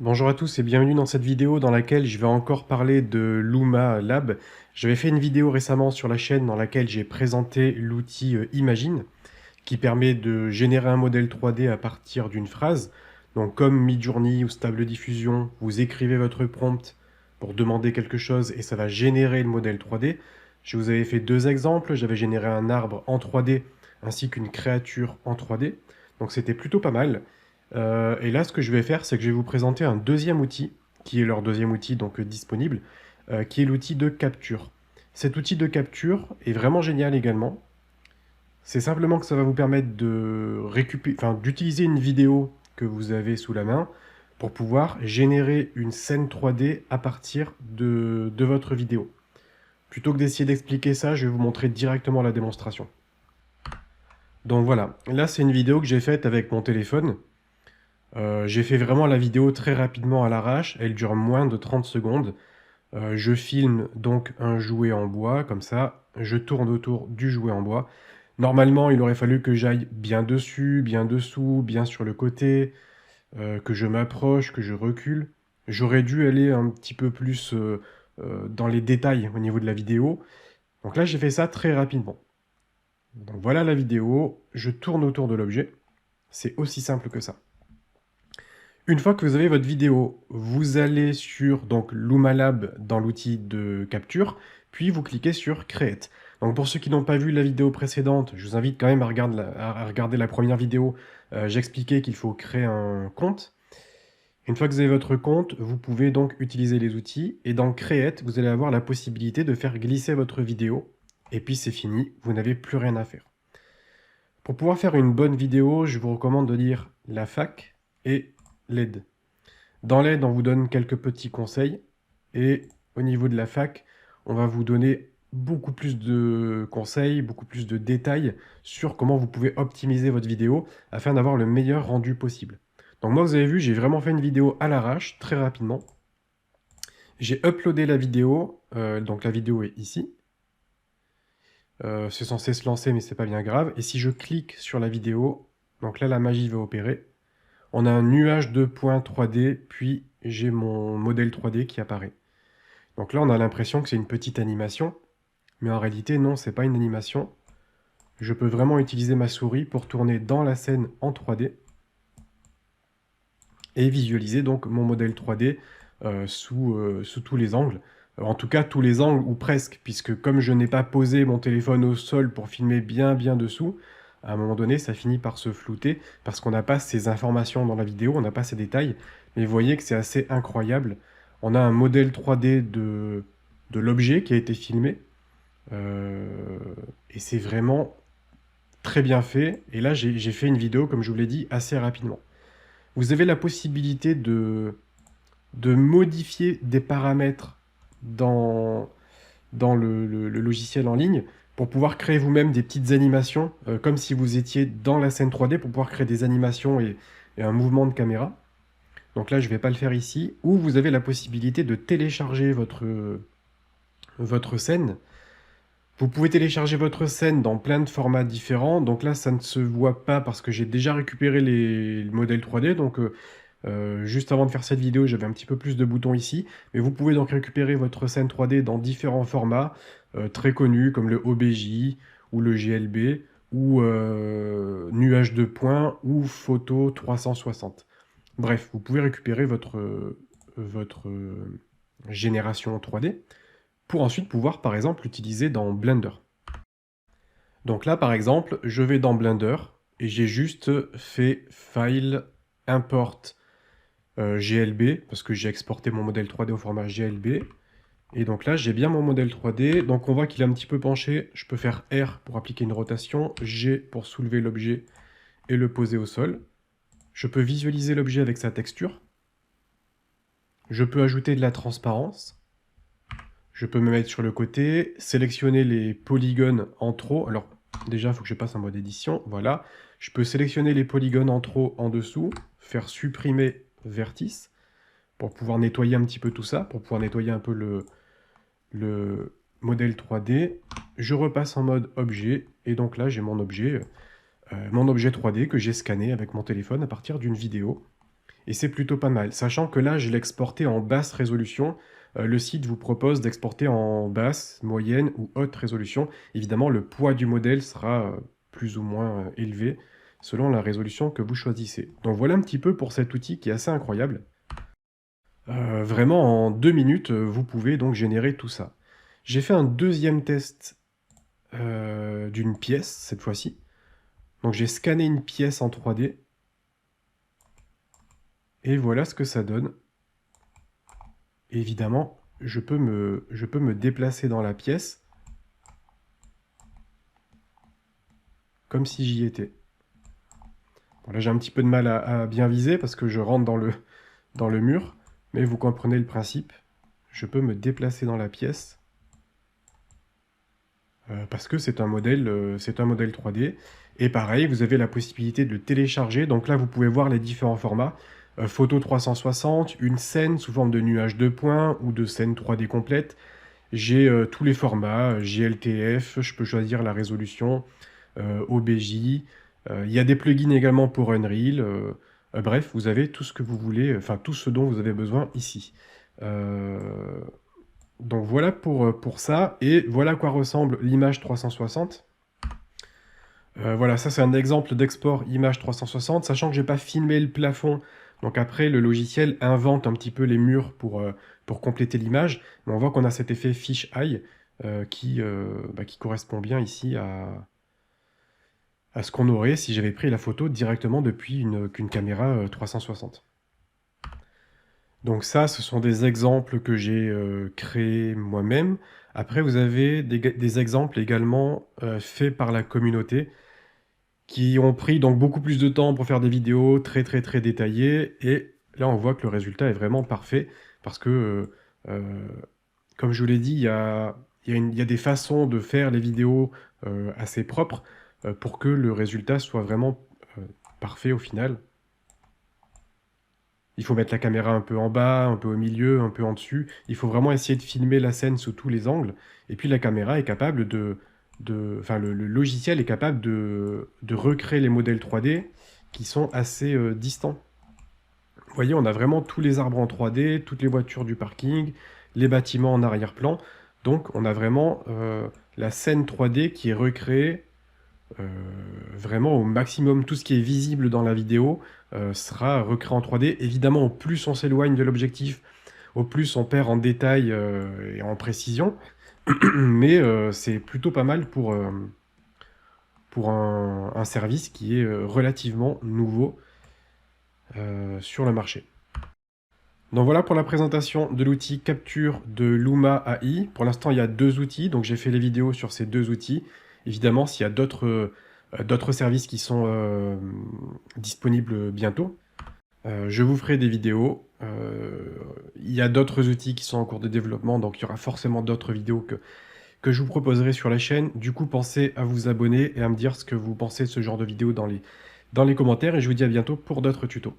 Bonjour à tous et bienvenue dans cette vidéo dans laquelle je vais encore parler de Luma Lab. J'avais fait une vidéo récemment sur la chaîne dans laquelle j'ai présenté l'outil Imagine qui permet de générer un modèle 3D à partir d'une phrase. Donc comme Midjourney ou Stable Diffusion, vous écrivez votre prompt pour demander quelque chose et ça va générer le modèle 3D. Je vous avais fait deux exemples, j'avais généré un arbre en 3D ainsi qu'une créature en 3D. Donc c'était plutôt pas mal. Et là, ce que je vais faire, c'est que je vais vous présenter un deuxième outil, qui est leur deuxième outil donc disponible, qui est l'outil de capture. Cet outil de capture est vraiment génial également. C'est simplement que ça va vous permettre de d'utiliser une vidéo que vous avez sous la main pour pouvoir générer une scène 3D à partir de votre vidéo. Plutôt que d'essayer d'expliquer ça, je vais vous montrer directement la démonstration. Donc voilà, là c'est une vidéo que j'ai faite avec mon téléphone. J'ai fait vraiment la vidéo très rapidement à l'arrache, elle dure moins de 30 secondes. Je filme donc un jouet en bois, comme ça, je tourne autour du jouet en bois. Normalement, il aurait fallu que j'aille bien dessus, bien dessous, bien sur le côté, que je m'approche, que je recule. J'aurais dû aller un petit peu plus dans les détails au niveau de la vidéo. Donc là, j'ai fait ça très rapidement. Donc voilà la vidéo, je tourne autour de l'objet. C'est aussi simple que ça. Une fois que vous avez votre vidéo, vous allez sur donc LumaLab dans l'outil de capture, puis vous cliquez sur Create. Donc pour ceux qui n'ont pas vu la vidéo précédente, je vous invite quand même à regarder la première vidéo. J'expliquais qu'il faut créer un compte. Une fois que vous avez votre compte, vous pouvez donc utiliser les outils. Et dans Create, vous allez avoir la possibilité de faire glisser votre vidéo. Et puis c'est fini, vous n'avez plus rien à faire. Pour pouvoir faire une bonne vidéo, je vous recommande de lire la fac et l'aide. Dans l'aide, on vous donne quelques petits conseils. Et au niveau de la fac, on va vous donner beaucoup plus de conseils, beaucoup plus de détails sur comment vous pouvez optimiser votre vidéo afin d'avoir le meilleur rendu possible. Donc moi, vous avez vu, j'ai vraiment fait une vidéo à l'arrache, très rapidement. J'ai uploadé la vidéo, donc la vidéo est ici. C'est censé se lancer, mais c'est pas bien grave. Et si je clique sur la vidéo, donc là, la magie va opérer. On a un nuage de points 3D, puis j'ai mon modèle 3D qui apparaît. Donc là, on a l'impression que c'est une petite animation, mais en réalité, non, c'est pas une animation. Je peux vraiment utiliser ma souris pour tourner dans la scène en 3D et visualiser donc mon modèle 3D sous tous les angles. En tout cas, tous les angles ou presque, puisque comme je n'ai pas posé mon téléphone au sol pour filmer bien dessous, à un moment donné, ça finit par se flouter parce qu'on n'a pas ces informations dans la vidéo, on n'a pas ces détails. Mais vous voyez que c'est assez incroyable. On a un modèle 3D de l'objet qui a été filmé. euh, et c'est vraiment très bien fait. Et là, j'ai fait une vidéo, comme je vous l'ai dit, assez rapidement. Vous avez la possibilité de modifier des paramètres dans, dans le logiciel en ligne pour pouvoir créer vous-même des petites animations, comme si vous étiez dans la scène 3D, pour pouvoir créer des animations et un mouvement de caméra. Donc là, je ne vais pas le faire ici. Ou vous avez la possibilité de télécharger votre scène. Vous pouvez télécharger votre scène dans plein de formats différents. Donc là, ça ne se voit pas parce que j'ai déjà récupéré les modèles 3D. Donc juste avant de faire cette vidéo, j'avais un petit peu plus de boutons ici. Mais vous pouvez donc récupérer votre scène 3D dans différents formats très connus comme le OBJ ou le GLB ou nuage de points ou photo 360. Bref, vous pouvez récupérer votre génération 3D pour ensuite pouvoir par exemple l'utiliser dans Blender. Donc là par exemple, je vais dans Blender et j'ai juste fait File, Import GLB, parce que j'ai exporté mon modèle 3D au format GLB. Et donc là, j'ai bien mon modèle 3D. Donc on voit qu'il est un petit peu penché. Je peux faire R pour appliquer une rotation, G pour soulever l'objet et le poser au sol. Je peux visualiser l'objet avec sa texture. Je peux ajouter de la transparence. Je peux me mettre sur le côté, sélectionner les polygones en trop. Alors déjà, il faut que je passe en mode édition. Voilà. Je peux sélectionner les polygones en trop en dessous, faire supprimer vertice pour pouvoir nettoyer un petit peu tout ça, pour pouvoir nettoyer un peu le modèle 3D. Je repasse en mode objet, et donc là j'ai mon objet 3D que j'ai scanné avec mon téléphone à partir d'une vidéo. et c'est plutôt pas mal. Sachant que là, je l'ai exporté en basse résolution. Le site vous propose d'exporter en basse, moyenne ou haute résolution. Évidemment, le poids du modèle sera plus ou moins élevé selon la résolution que vous choisissez. Donc voilà un petit peu pour cet outil qui est assez incroyable. Vraiment en 2 minutes, vous pouvez donc générer tout ça. J'ai fait un deuxième test d'une pièce cette fois-ci. Donc j'ai scanné une pièce en 3D. Et voilà ce que ça donne. Évidemment, je peux me déplacer dans la pièce comme si j'y étais. Bon, là j'ai un petit peu de mal à bien viser parce que je rentre dans le mur, mais vous comprenez le principe. Je peux me déplacer dans la pièce parce que c'est un modèle 3D. Et pareil, vous avez la possibilité de le télécharger. Donc là, vous pouvez voir les différents formats. Photo 360, une scène sous forme de nuage de points ou de scène 3D complète. J'ai tous les formats, GLTF, je peux choisir la résolution, OBJ. Il y a des plugins également pour Unreal. Bref, vous avez tout ce que vous voulez, enfin tout ce dont vous avez besoin ici. Euh, donc voilà pour ça, et voilà à quoi ressemble l'image 360. Voilà, ça c'est un exemple d'export image 360, sachant que j'ai pas filmé le plafond. Donc après, le logiciel invente un petit peu les murs pour compléter l'image. Mais on voit qu'on a cet effet fisheye qui correspond bien ici à ce qu'on aurait si j'avais pris la photo directement depuis qu'une caméra 360. Donc ça, ce sont des exemples que j'ai créés moi-même. Après, vous avez des exemples également faits par la communauté qui ont pris donc beaucoup plus de temps pour faire des vidéos très très très détaillées. Et là, on voit que le résultat est vraiment parfait parce que, comme je vous l'ai dit, il y a des façons de faire les vidéos assez propres pour que le résultat soit vraiment parfait au final. Il faut mettre la caméra un peu en bas, un peu au milieu, un peu en dessus. Il faut vraiment essayer de filmer la scène sous tous les angles. Et puis la caméra est capable enfin le logiciel est capable de recréer les modèles 3D qui sont assez distants. Vous voyez, on a vraiment tous les arbres en 3D, toutes les voitures du parking, les bâtiments en arrière-plan. Donc on a vraiment la scène 3D qui est recréée euh, vraiment au maximum. Tout ce qui est visible dans la vidéo sera recréé en 3D. Évidemment, au plus on s'éloigne de l'objectif, au plus on perd en détail et en précision. Mais c'est plutôt pas mal pour un service qui est relativement nouveau sur le marché. Donc voilà pour la présentation de l'outil capture de Luma AI. Pour l'instant, il y a 2 outils, donc j'ai fait les vidéos sur ces 2 outils. Évidemment, s'il y a d'autres services qui sont disponibles bientôt, je vous ferai des vidéos. Il y a d'autres outils qui sont en cours de développement, donc il y aura forcément d'autres vidéos que je vous proposerai sur la chaîne. Du coup, pensez à vous abonner et à me dire ce que vous pensez de ce genre de vidéo dans les commentaires, et je vous dis à bientôt pour d'autres tutos.